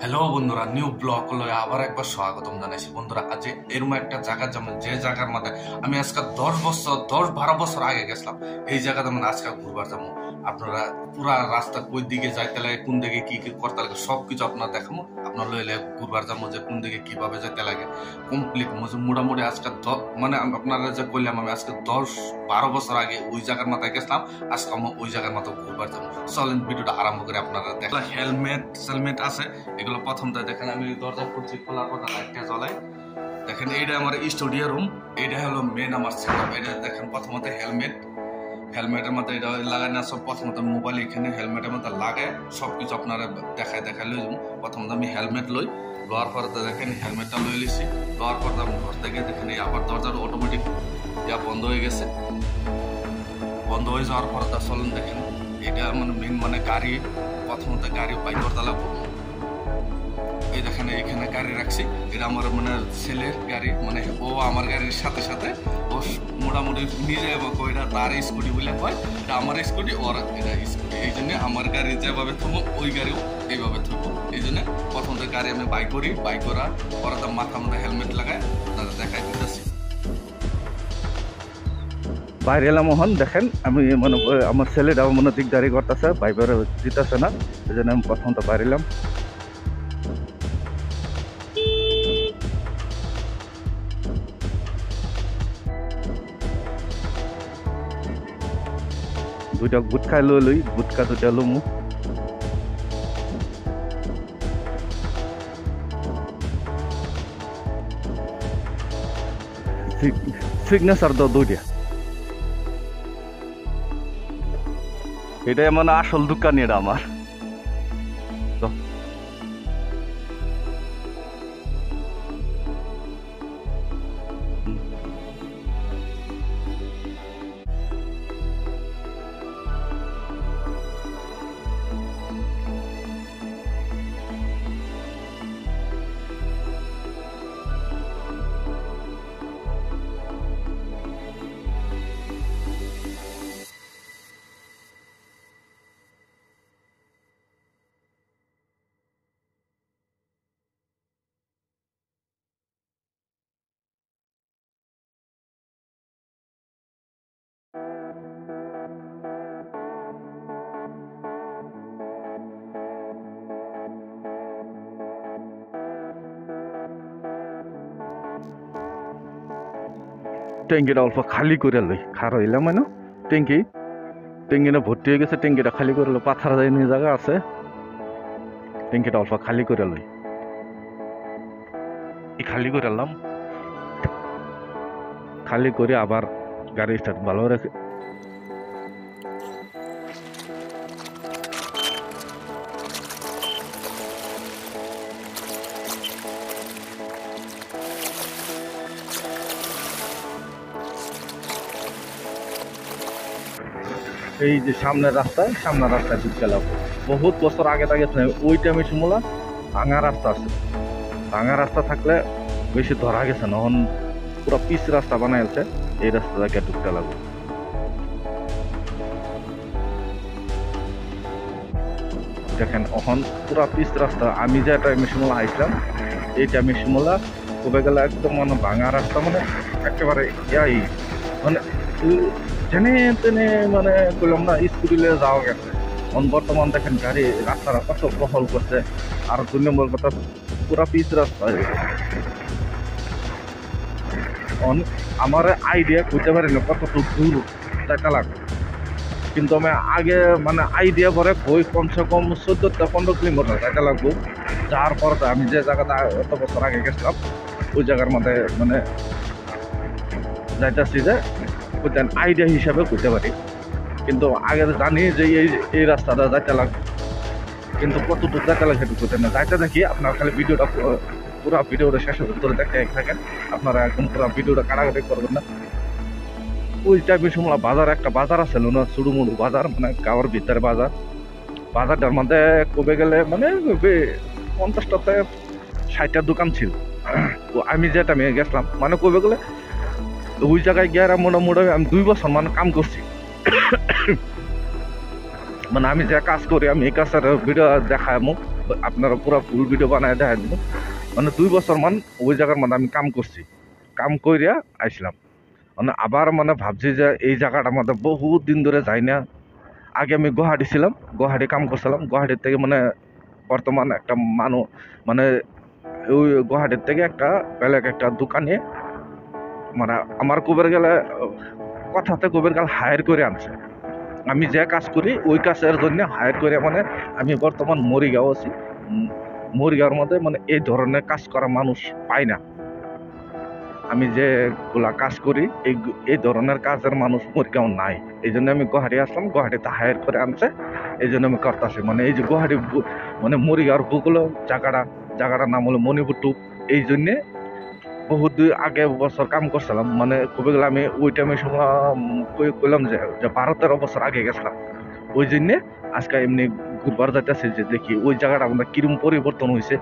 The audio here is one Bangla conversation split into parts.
হ্যালো বন্ধুরা, নিউ ব্লগ লয়ে আবার একবার স্বাগতম জানাইছি। বন্ধুরা, আজ এরকম একটা জায়গা যেমন যে জায়গার মধ্যে আমি আজকে 10-12 বছর আগে গেছিলাম, এই জায়গাতে মানে আজকে ঘুরবার যাবো। আপনারা পুরা রাস্তা কই দিকে যাইতে লাগে, কোন দিকে কি কি করতে লাগে সবকিছু আপনার দেখাবো। আপনার লইলে ঘুরবার যাবো যে কোন দিকে কিভাবে যেতে লাগে কমপ্লিট মোটামুটি আজকে মানে আপনারা যে কইলাম আমি আজকে 10-12 বছর আগে ওই জায়গার মাথায় গেছিলাম। আজকে আমি ওই জায়গার মতো ঘুরবার যাবো। চলেন ভিডিওটা আরম্ভ করে আপনারা দেখলাম। হেলমেট আছে, এগুলো প্রথমটা দেখেন। আমি দরজা খুলছি, খোলার কথা লাইটটা জ্বলাই। দেখেন এইটা আমার স্টুডিও রুম, এটা হলো মেন আমার সেটআপ। এটা দেখেন প্রথমত হেলমেটের মধ্যে এটা লাগাই না সব। প্রথমত মোবাইল এখানে হেলমেটের মধ্যে লাগায় সবকিছু আপনারা দেখায় লই যাবো। প্রথমত আমি হেলমেট লওয়ার পরে দেখেন হেলমেটটা লই লিছি। লওয়ার পরে আমি ঘর থেকে দেখেন আবার দরজার অটোমেটিক বন্ধ হয়ে গেছে। বন্ধ হয়ে যাওয়ার পরে চলেন দেখেন এটা মানে মেন মানে গাড়ি। প্রথমত গাড়ি বাইক করতে লাগবো। এই দেখেন এখানে গাড়ি রাখছি, এটা আমার মানে ছেলের গাড়ি, মানে ও আমার গাড়ির সাথে সাথে ও মোটামুটি নিজে এটা তার স্কুটি বলে হয়, এটা আমার স্কুটি ওর এটা স্কুটি। এই জন্য আমার গাড়ি যেভাবে থাকবো ওই গাড়িও এইভাবে থাকবো। এই জন্য প্রথমত গাড়ি আমি বাইক করার পরে তার মাথা মধ্যে হেলমেট লাগায় তাদের দেখাই দিতেছি। বাইরে এলাম মোহন, দেখেন আমি মানে আমার ছেলেটাও মনে দিকদারি করতেছে, বাইরে দিতেছে না, এই জন্য আমি প্রথমত বাইরে এলাম। দুইটা গুটখা লই গুটখা দুটা লমু। সিগনেচার দাও দুইটা। এটাই মানে আসল দোকান, এটা আমার। ট্যাঙ্কিটা অল্প খালি করে লই, খারো হইলাম মানে ট্যাঙ্কিটা ভর্তি হয়ে গেছে। ট্যাঙ্কিটা খালি করে লো, পাথর যায়নি জায়গা আছে, ট্যাঙ্কিটা অল্প খালি করে লই। খালি করে এলাম, খালি করে আবার গাড়ি স্টার্ট ভালো রেখে এই যে সামনের রাস্তায় ঢুকে গেলাম। বহুত বছর আগে ওই টাইমে সমলা ভাঙা রাস্তা আছে। ভাঙা রাস্তা থাকলে বেশি ধরা গেছে না, এখন পুরো পিচ রাস্তা বানাইছে। এই রাস্তা থেকে ঢুকতে লাগবে। দেখেন এখন পুরো পিচ রাস্তা। আমি যে টাইমে সমলা আইছিলাম এই টাইমে সমলা কবে গেলে একদম মানে ভাঙা রাস্তা, মানে একেবারে মানে টেনে টেনে মানে বললাম না স্কুটি যাওয়া গেছে। বর্তমান দেখেন গাড়ি রাস্তাটা কত বহল করছে। আর 2 নম্বর কথা পুরা পিচ রাস্তা। আমার আইডিয়া করতে পারি না কতটুকু দূর দেখা লাগবে, কিন্তু আমি আগে মানে আইডিয়া করে বই কমসে কম 14-15 কিলোমিটার দেখা লাগবো। যার পর আমি যে জায়গাটা এত বছর আগে গেছিলাম ওই জায়গার মধ্যে মানে যাইতেছি যে আইডিয়া হিসাবে করতে পারি, কিন্তু আগে জানি যে এই রাস্তাটা যাইতে লাগবে, কিন্তু কতটুকু যাইতে লাগে সেটুকু করতে না। যাইতে দেখি আপনার খালি ভিডিওটা পুরো ভিডিওটা শেষ ধরে দেখতে থাকেন। আপনারা একদম পুরো ভিডিওটা কাটাকাটি করবেন না। ওই টাইপের সময় একটা বাজার আছে না, চুড়ুমুড়ু বাজার, মানে গাঁয়ের ভিতরে বাজারটার মধ্যে কবে গেলে মানে 50টাতে 60টা দোকান ছিল। তো আমি যে টাইমে গেছিলাম মানে কবে গেলে ওই জায়গায় গিয়ে মোটামুটি আমি 2 বছর মানে কাম করছি। মানে আমি যে কাজ করি আমি এই কাজের ভিডিও দেখায় মুখ আপনারা পুরো ফুল ভিডিও বানায় দেখা দিব। মানে 2 বছর মান ওই জায়গার মধ্যে আমি কাম করছি, কাম কইরা আইসলাম। মানে আবার মানে ভাবছি যে এই জায়গাটার মধ্যে বহুত দিন ধরে যাই না। আগে আমি গুয়াহাটি ছিলাম, গুয়াহাটি কাম করছিলাম। গুয়াহাটির থেকে মানে বর্তমান একটা মানুষ মানে ওই গুয়াহাটির থেকে একটা বেলেগ একটা দোকানে মানে আমার কুবের গেলে কথাতে কুবের গেল হায়ার করে আনছে। আমি যে কাজ করি ওই কাজের জন্য হায়ার করে মানে আমি বর্তমান মরিগাঁও আছি। মরিগাঁওর মধ্যে মানে এই ধরনের কাজ করা মানুষ পাই না। আমি যেগুলা কাজ করি এই ধরনের কাজের মানুষ মরিগাঁও নাই। এই জন্য আমি গুয়াহাটি আসলাম, গুয়াহাটিতে হায়ার করে আনছে, এই জন্য আমি করতেছি। মানে এই যে গুয়াহাটি মানে মরিগাঁওর ভূগোল জায়গাটার নাম হলো মণিপুর টুপ। এই জন্যে বহুত আগে বছর কাম করছিলাম। মানে খুবই গেলে আমি ওই টাইমে সময় কইলাম যে 12-13 বছর আগে গেছিলাম। ওই জন্যে আজকে এমনি ঘুরবার যাইতেছে যে দেখি ওই জায়গাটা আমাদের কিরম পরিবর্তন হয়েছে।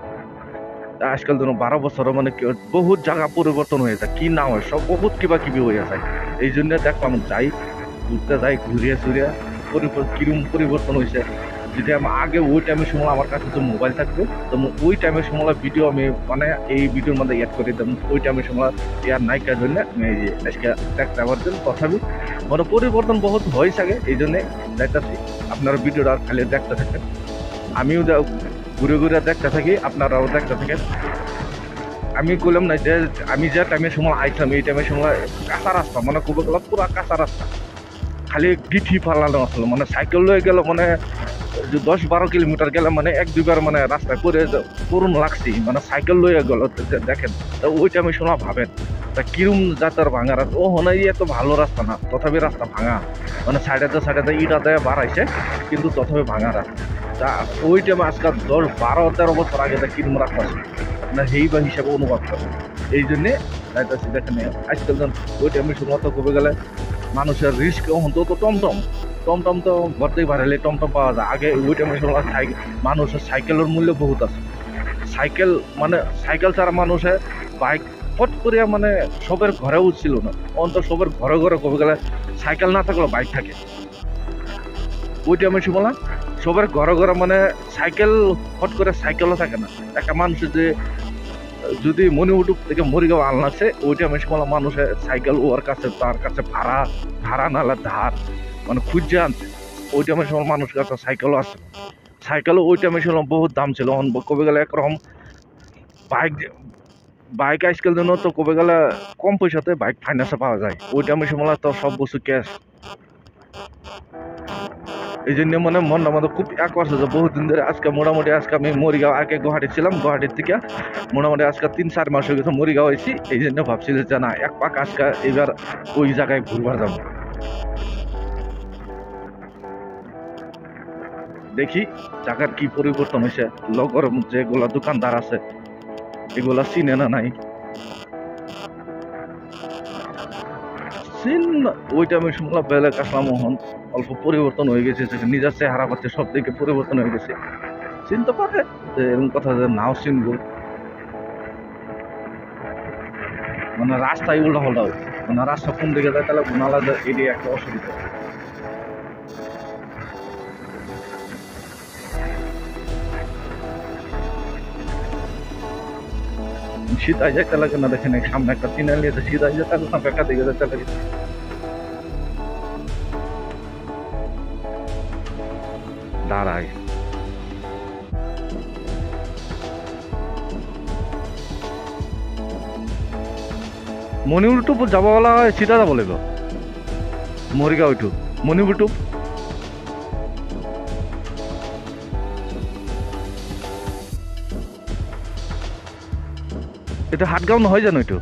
আজকাল ধরুন 12 বছর মানে বহুত জায়গা পরিবর্তন হয়ে যায়, কি না হয় সব বহুত কিবা কিবি হয়ে যায়। এই জন্য দেখলাম যাই ঘুরতে যাই, ঘুরিয়ে চুরিয়া কিরম পরিবর্তন হয়েছে। যদি আমি আগে ওই টাইমের সময় আমার কাছে তো মোবাইল থাকতো, তো ওই টাইমের সময় ভিডিও আমি মানে এই ভিডিওর মধ্যে অ্যাড করে দিতাম। ওই টাইমের সময় ইয়ার নায়িকার জন্য আমি এই যে আজকে দেখতে পারতেন। তথাপি মানে পরিবর্তন বহুত হয়েছে আগে, এই জন্যে দেখতেছি। আপনারা ভিডিওটা খালি দেখতে থাকেন, আমিও ঘুরে ঘুরে দেখতে থাকি, আপনারাও দেখতে থাকেন। আমি কইলাম না যে আমি যে টাইমের সময় আইতাম এই টাইমের সময় কাঁচা রাস্তা, মানে খুব পুরা কাঁচা রাস্তা, খালি গিঠি ফালানো আসলো। মানে সাইকেল লয়ে গেল মানে 10-12 কিলোমিটার গেলে মানে 1-2 বার মানে রাস্তায় পরে করুন লাগছি, মানে সাইকেল লয়ে গেল। দেখেন তো ওই টাইমে শোনা ভাবেন তা কিরম জাতের ভাঙা রাস্তা। ও হনাই এত ভালো রাস্তা না, তথাপি রাস্তা ভাঙা। মানে সাইডে ইটা দেয় বাড়াইছে, কিন্তু তথাপি ভাঙা রাস্তা। তা ওই টাইমে আজকাল 10-12-13 বছর আগে তা কিরম রাস্তা আছে আপনার সেই বা হিসাবে অনুভব করেন। এই জন্যে যাইতেছি দেখেন আজকাল ওই টাইমে সময় তো কবে গেলে মানুষের রিস্ক অন্তত টমটম তো ঘরতেই বাড়ালে টমটম পাওয়া যায়। আগে ওই টাইমে সময় মানুষের সাইকেলের মূল্য বহুত আছে। সাইকেল মানে সাইকেল ছাড়া মানুষের বাইক ফট করে মানে সবের ঘরেও ছিল না। অন্তত সবের ঘরে ঘরে কবে গেলে সাইকেল না থাকলেও বাইক থাকে। ওই টাইমে সময় সবার ঘরে ঘরে মানে সাইকেল ফট করে সাইকেলও থাকে না। একটা মানুষের যে যদি মণিপুর থেকে মরিগাঁও আনলাছে ওই টাইমে সময় মানুষের সাইকেল ওর কাছে তার কাছে ভাড়া নাহলে ধার মানে খুঁজে আনছে। ওই টাইমের সময় মানুষের কাছে সাইকেলও আছে। সাইকেলও ওই টাইমের সময় বহুত দাম ছিল। কবে গেলে একরকম বাইক আজকাল জন্য তো কবে গেলে কম পয়সাতে বাইক ফাইন্যান্সে পাওয়া যায়। ওই টাইমের সময় তো সব বস্তু ক্যাশ। এই জন্য মানে মনটা আমাদের খুব এক করছে যে বহুদিন ধরে আজকে মোটামুটি আজকে আমি মরিগাঁও, আগে গুয়াহাটি ছিলাম, গুয়াহাটির থেকে মোটামুটি আজকে 3-4 মাস হয়ে গেছে মরিগাঁও হয়েছি। এই জন্য ভাবছি যে না এক পাক আজকে এবার ওই জায়গায় ঘুরবার যাবো। দেখি জায়গার কি পরিবর্তন হয়েছে, লগর যেগুলা দোকানদার আছে এগুলা চিনে না নাই। ওই টাইমে শুনলাম বেলেগ আসলাম, মোহন অল্প পরিবর্তন হয়ে গেছে, নিজের চেহারা পাচ্ছে সব দিকে পরিবর্তন হয়ে গেছে। চিনতে পারে যে এরকম কথা যে নাও চিনবো, মানে রাস্তায় উল্টা হল্টা মানে রাস্তা কোন দিকে যায় তাহলে নালা এরিয়া একটা অসুবিধা। শীতায় যাইতে লাগে না, দেখেন সামনে একটা চিনালি আছে, শীতায় যেতে লাগে না, বেকা দিকে যেতে লাগে। দাঁড়ায় মণিপুর টুপ যাব বলা হয়, চিধা যাব লাগিব মৰিগাঁও টু মণিপুৰ টুপ। এইটো হাটগাঁও নহয় জানো? এইটো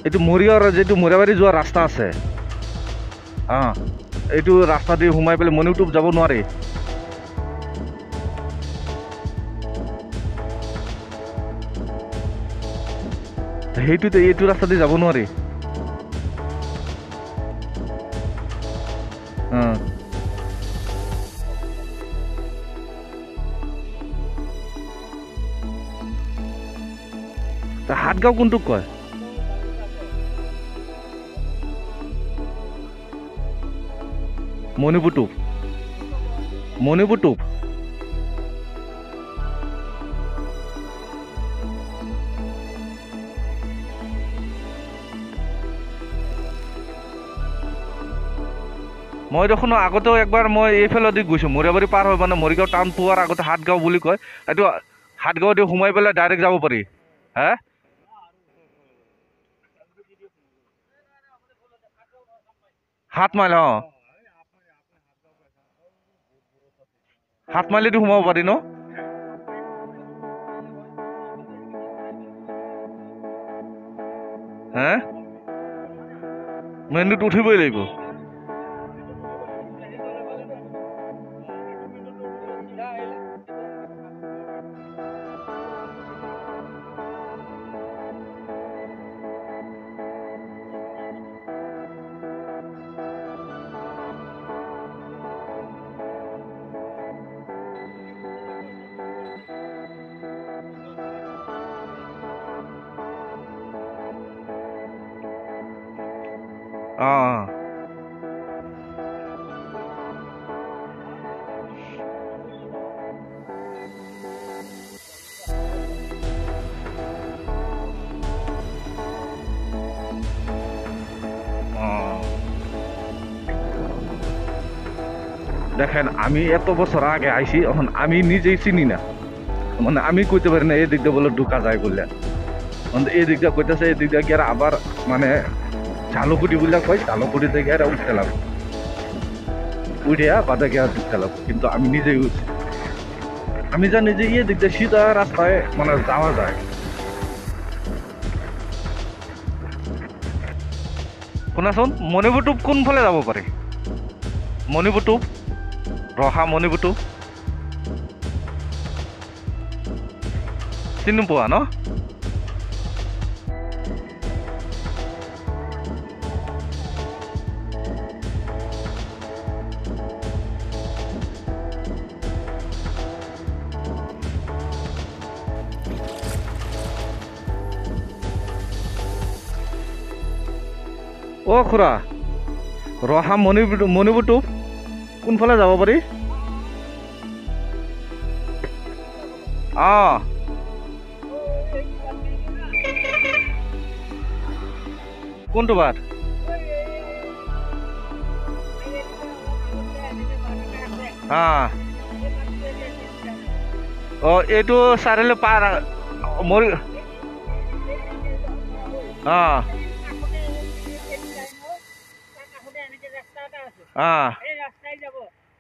এইটো মৰিগাঁৱৰ যিটো মৰিয়াবাৰী যোৱা ৰাস্তা আছে, এইটো ৰাস্তা দি সোমাই পেলাই মণিপুৰ টুপ যাব নোৱাৰি। সেইটোতে এইটো ৰাস্তা দি যাব নোৱাৰি। হাটগাঁও কোনটোক কয়? মণিপুৰ টোপ মণিপুৰ টোপ মই দেখোন আগতেও একবাৰ মই এইফালেদি গৈছোঁ মৰিয়াবাৰী পাৰ হৈ মানে মৰিগাঁও টাউন পোৱাৰ আগতে হাতগাঁও বুলি কয় এইটো হাতগাঁও দি সোমাই পেলাই ডাইৰেক্ট যাব পাৰি হে 7 মাইল 7 মাইলেদি সোমাব পাৰি ন হে মেইন ৰোড উঠিবই লাগিব দেখেন আমি এত বছর আগে আইছি এখন আমি নিজেই চিনি না মানে আমি কইতে পারি না এই দিক দিয়ে বলে ঢুকা যায় বললে এই দিক দিয়ে কইতেছে এই দিক দিয়ে গিয়ে আবার মানে ঝালকুটি বললে কই ঝালকুটি থেকে আর উঠতে লাগবে উঠিয়া বাদে গিয়ে ঢুকতে লাগবে কিন্তু আমি নিজেই উঠছি আমি জানি যে এই দিক দিয়ে সিধা রাস্তায় মানে যাওয়া যায় শুনাচোন মণিপুৰ টোপ কোনফালে যাব পাৰি মণিপুৰ টোপ ৰহা মণিপুৰ টোপ চিনি পোৱা ন অ খুৰা ৰহা মণিপুৰ টোপ কোনফালে যাব পাৰি কোনটো বাট এইটো চাৰিআলি পাৰ মোৰ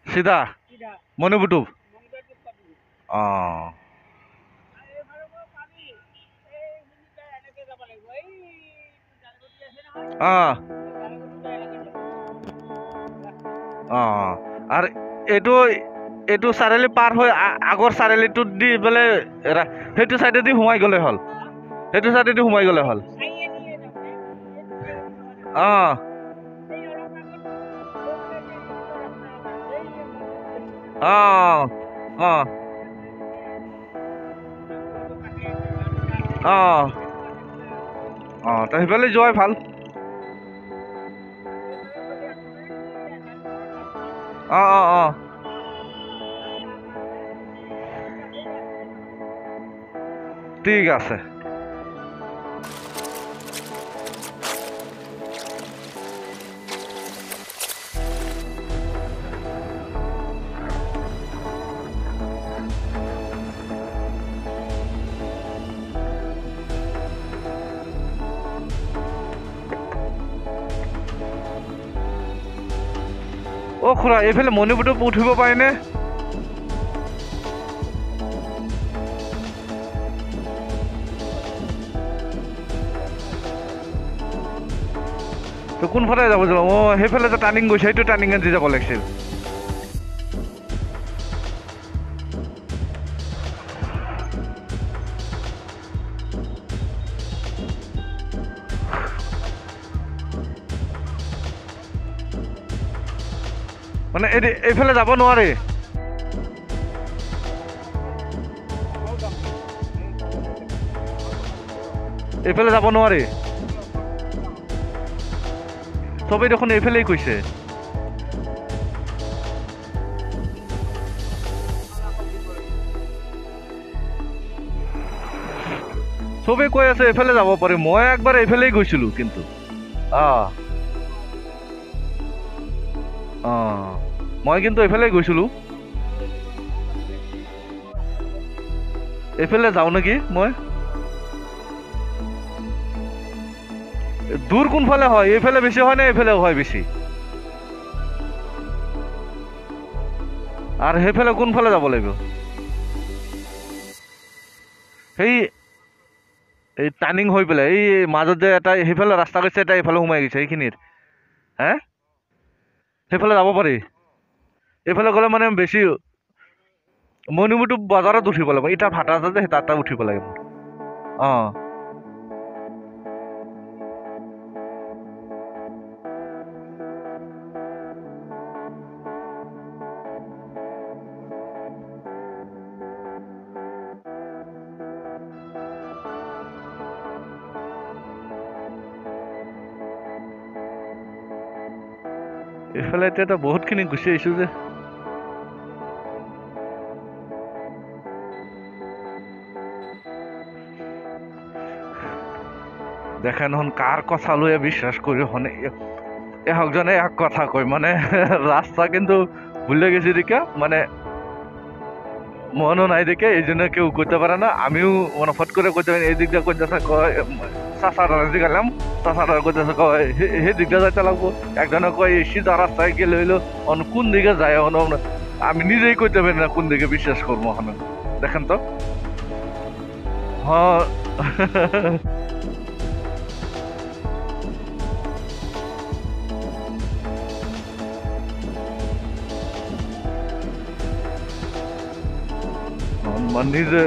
চিধা মণিপুৰ টোপ আর এইটো এইটো চাৰিআলি পাৰ হৈ আগৰ চাৰিআলিটোত দি পেলাই সেইটো চাইডেদি সোমাই গ'লে হ'ল সেইটো চাইডেদি সোমাই গ'লে হ'ল তো সেইফালে যোৱাই ভাল ঠিক আছে অ খুৰা এইফালে মণিপুৰ টোপ উঠিব পাৰেনে তো কোনফালে যাব সেইফালে যে টাৰ্ণিং গৈছে সেইটো টাৰ্ণিঙত দি যাব লাগিছিল মানে এইফালে যাব নোৱাৰে এইফালে যাব নোৱাৰে সবেই দেখোন এইফালেই কৈছে চবে কৈ আছে এইফালে যাব পাৰি, মই একবাৰ এইফালেই গৈছিলো কিন্তু মই কিন্তু এইফালেই গৈছিলো। এইফালে যাওঁ নেকি মই? দূৰ কোনফালে হয়? এইফালে বেছি হয় নে এইফালে হয় বেছি? আৰু সেইফালে কোনফালে যাব লাগিব? সেই এই টাৰ্ণিং হৈ পেলাই এই মাজত যে এটা সেইফালে ৰাস্তা গৈছে, এটা এইফালে সোমাই গৈছে সেইখিনিত, হে সেইফালে যাব পাৰি। এইফালে গ'লে মানে বেছি মণিমুৰটো বজাৰত উঠিব লাগিব, ইটা ভাটা আছে যে তাত উঠিব লাগিব। এইফালে এতিয়া বহুতখিনি গুচি আহিছো যে। দেখে নহন কাৰ কথা লৈ বিশ্বাস কৰি হনে এহকজনে এক কথা কয়, মানে রাস্তা কিন্তু ভুলে গেছি দিকে, মানে মনও নাই দেখে এই জন্য কেউ করতে পারে না। আমিও মানে ফট করে করতে পারি, এই দিকটা করতেছে কয় চাষাটা গেলাম, চাষাটা করতেছে কয় সেই দিকটা যাইতে লাগবো। একজনে কয় সিধা রাস্তায় গেলে হইলো কোন দিকে যায়, আমি নিজেই করতে পারি না কোন দিকে বিশ্বাস করবো। দেখেন তো হ্যাঁ নিজে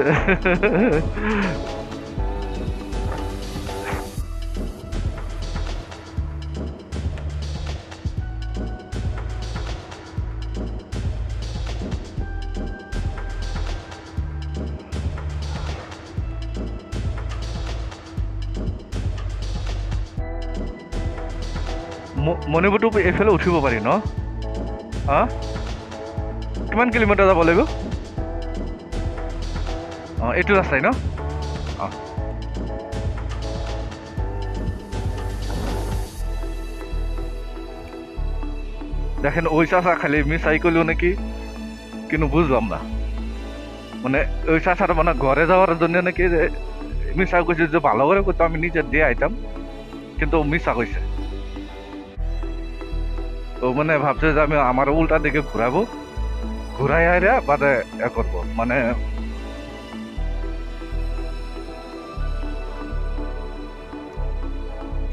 মণিপুৰটো এইফালে উঠিব পাৰি ন? কিমান কিলোমিটাৰ যাব লাগিব? এইটো ৰাস্তাই ন? দেখেন ওই চাষা খালি মিসাই করলো নাকি, কিন্তু বুঝলাম না। মানে ওই চাষাটা মানে ঘরে যাওয়ার জন্য নাকি মিশা কইছে যে ভালো করে করতো, আমি নিজে দিয়ে আইতাম, কিন্তু মিশা কইছে। তো মানে ভাবছে যে আমি আমার উল্টা দিকে ঘুরাবো, ঘুরাই আইরা বাদে এ করবো। মানে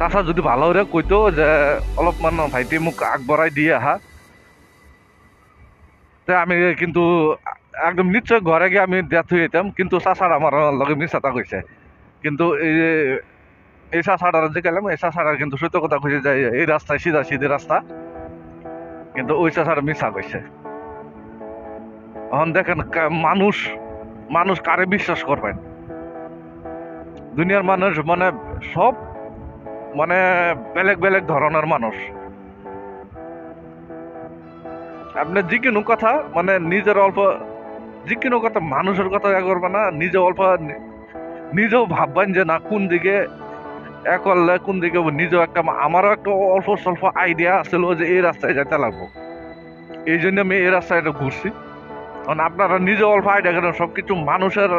চাষা যদি ভালো করে কইতো যে অলপমান ভাইটি মোক আগবঢ়াই দিয়ে আহা, আমি কিন্তু একদম নিশ্চয় ঘরে গিয়ে আমি দেয়া থই যেতাম। কিন্তু চাষার আমার লগে মিশাটা কইছে, কিন্তু এই চাষাটার যে গেলাম, এই চাষাটার কিন্তু সত্য কথা কইছে যে এই রাস্তায় সিধা সিধে রাস্তা, কিন্তু ওই চাষাটা মিশা কইছে। এখন দেখেন মানুষ মানুষ কারে বিশ্বাস করবেন? দুনিয়ার মানুষ মানে সব মানে বেলেগ বেলেগ ধরনের মানুষ। আপনি যিকোনো কথা মানে নিজের অল্প যিকোনো কথা মানুষের কথা করবে না, নিজে অল্প নিজেও ভাববেন যে না কোন দিকে এ করলে কোন দিকে নিজেও একটা, আমারও একটা অল্প স্বল্প আইডিয়া ছিল যে এই রাস্তায় যেতে লাগবো, এই জন্য আমি এই রাস্তায় ঘুরছি। কারণ আপনারা নিজে অল্প আইডিয়া করেন, সবকিছু মানুষের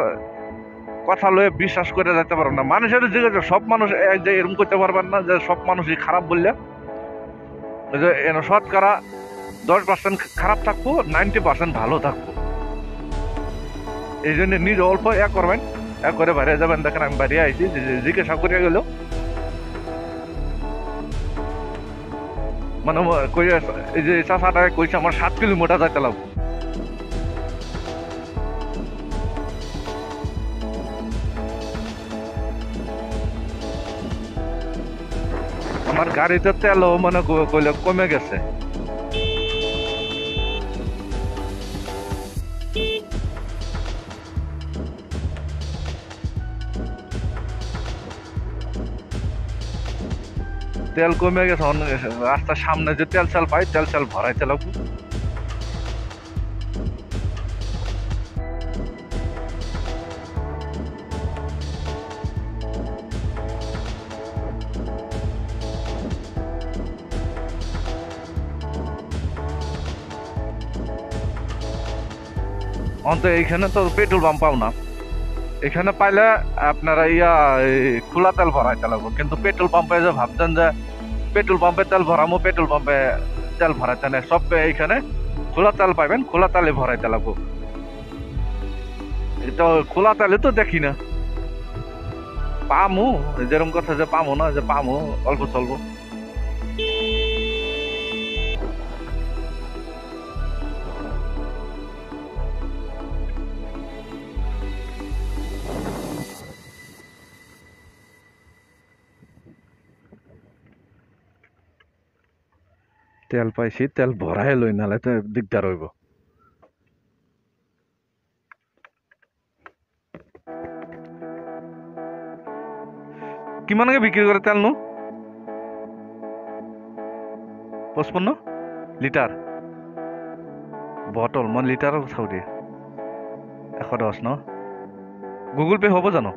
কথা লয়ে বিশ্বাস করে যেতে পারবেন না। মানুষের জিজ্ঞাসা, সব মানুষ যে এরকম করতে পারবেন না যে সব মানুষই খারাপ বললে, যে শতকরা 10% খারাপ থাকবো, 90% ভালো থাকবো। এই জন্য নিজে অল্প করবেন, করে বাইরে যাবেন। দেখেন আমি বাইরে আইছি, জিজ্ঞাসা করে গেল মানে এই যে চাষাটাকে কইছে আমার 7 কিলোমিটার যাইতে লাগবো। আমার গাড়িতে তেলও মানে কইলে কমে গেছে। তেল কমে গেছে, রাস্তার সামনে যে তেল চাল পাই, তেল চাল ভরাইতে লাগবো। অন্ত এইখানে তো পেট্রোল পাম্প পাও না। এখানে পাইলে আপনারা খোলা তেল ভরাইতে লাগবো, কিন্তু পেট্রোল পাম্পে যে ভাবছেন যে পেট্রোল পাম্পে তেল ভরামো, পেট্রোল পাম্পে তেল ভরাইতে নেই, সব এইখানে খোলা তেল পাইবেন, খোলা তেলে ভরাইতে লাগবো। এটা খোলা তেলে তো দেখি না পামু, যেরকম কথা যে পামু না, যে পামু অল্প স্বল্প। তেল পাইছি, তেল ভরাই লই, নালে তো দিগদার হইব। কিমানকে বিক্রি করে তেল নু? 55 লিটার বটল, মই লিটাৰৰ চাওঁ দিয়ে 110 ন? গুগল পে' হ'ব জানো?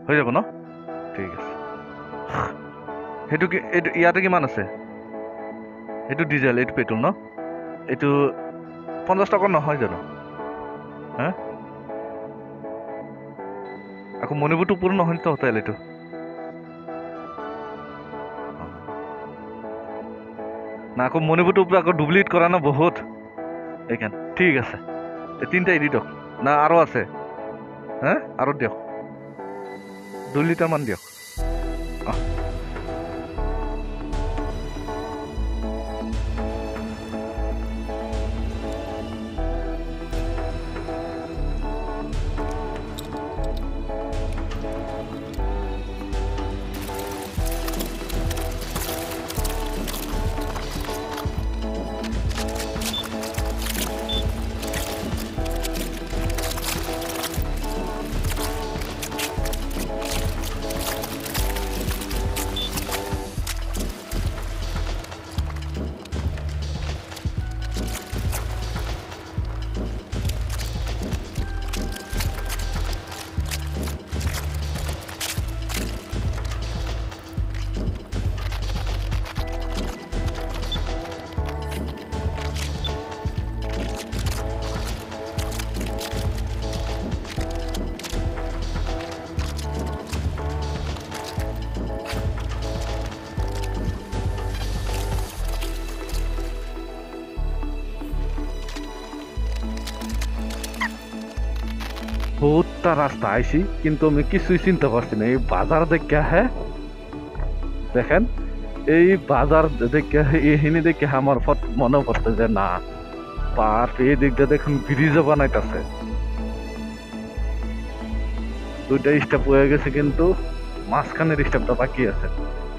হৈ যাব ন? ঠিক আছে। সেইটো কি এইটো ইয়াতে কিমান আছে? এইটো ডিজেল, এইটো পেট্ৰল ন? এইটো 50 টকা নহয় জানো? হা আকৌ মণিপুৰটো পূৰ নহয় তো তেল এইটো। না আকৌ মণিপুৰটো আকৌ ডুপ্লিকেট কৰা ন বহুত, এইখান ঠিক আছে। তিনিটাই দি দিয়ক না আৰু আছে? হা আৰু দিয়ক, 2 লিটাৰমান দিয়ক। অঁ বহুতটা রাস্তা আইছি, কিন্তু আমি কিছুই চিনতে পারছি না। এই বাজার দেখে হ্যাঁ দেখেন, এই বাজার দেখে এইখানি দেখে আমার মনে পড়ছে যে না বাপ, এই দিকটা দেখুন ব্রিজও বানাইতেছে, 2টা স্টেপ হয়ে গেছে, কিন্তু মাঝখানের স্টেপটা বাকি আছে।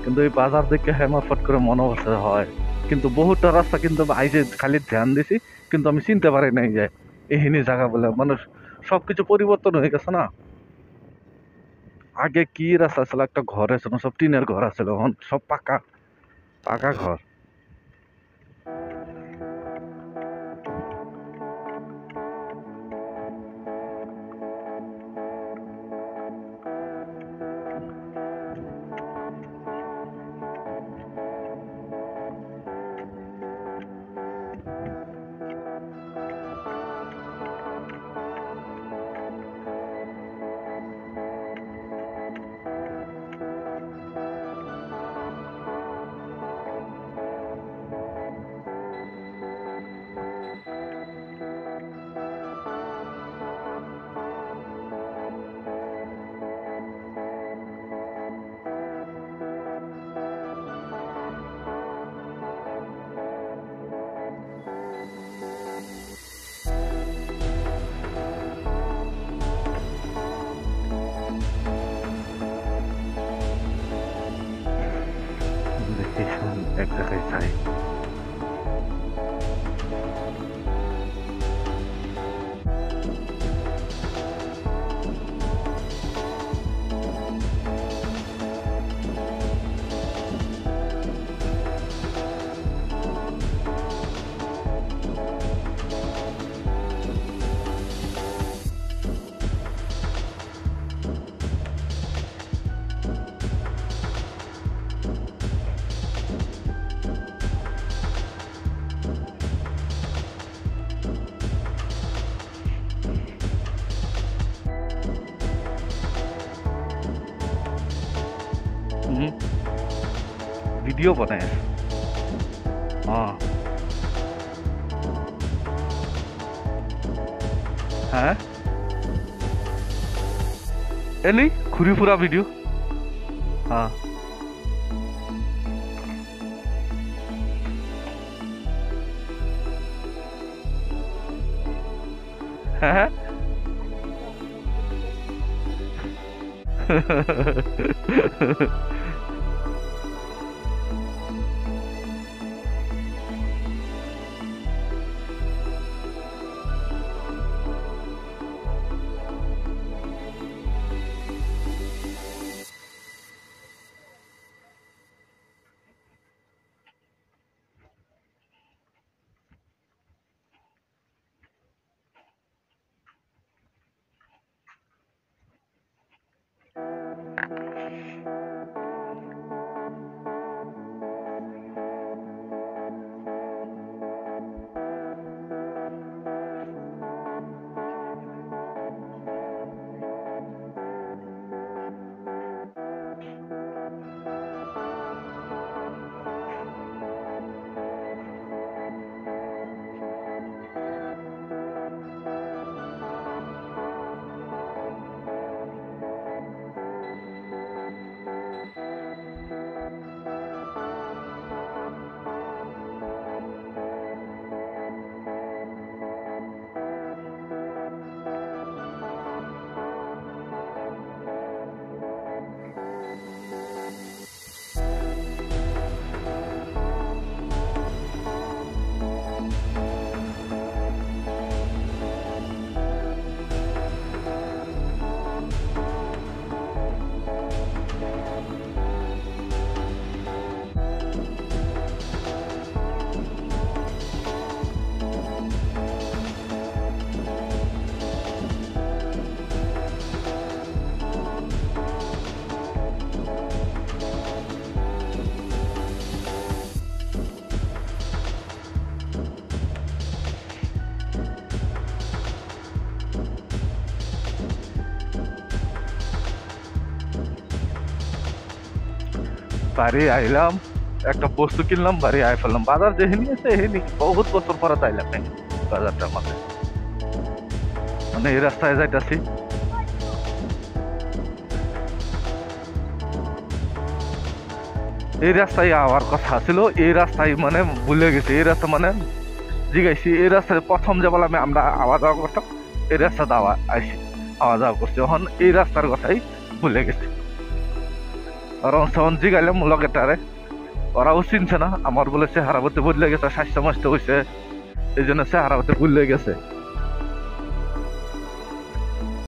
কিন্তু এই বাজার দেখে হ্যাঁ আমার ফট করে মনে পড়ছে হয়, কিন্তু বহুতটা রাস্তা কিন্তু আইসে খালি ধ্যান দিছি, কিন্তু আমি চিনতে পারি নাই যে এইখানি জায়গা বলে। মানুষ সবকিছু পরিবর্তন হয়ে গেছে না। আগে কি রাস্তা ছিল, একটা ঘর আছে, সব টিনের ঘর আছে, এখন সব পাকা পাকা ঘর। এক জায়গায় যাই। ভিডিও বানায়। হ্যাঁ এলি ঘুরি ফুরা ভিডিও। হ্যাঁ হ্যাঁ বাড়ি আইলাম, একটা বস্তু কিনলাম, বাড়ি আই ফেললাম। বাজার যেহেনি আছে হেনি বহুত বছর পরে তাইলাম নাই বাজারটার মধ্যে। মানে এই রাস্তায় যাইতাছি, এই রাস্তায় আওয়ার কথা ছিল, এই রাস্তায় মানে ভুলে গেছি। এই রাস্তা মানে জিগাইছি, এই রাস্তায় প্রথম যে বললাম আমরা আওয়া যাওয়া করতাম, এই রাস্তা দাওয়া আইসি আওয়া যাওয়া করছি। এখন এই রাস্তার কথাই ভুলে গেছি। কারণ তখন জিগাইলাম লগেটারে, ওরাও চিনছে না। আমার বলে চেহারা বলতে বদলে গেছে, স্বাস্থ্য মাস্ত হয়েছে, এই জন্য চেহারা বলতে ভুলে গেছে।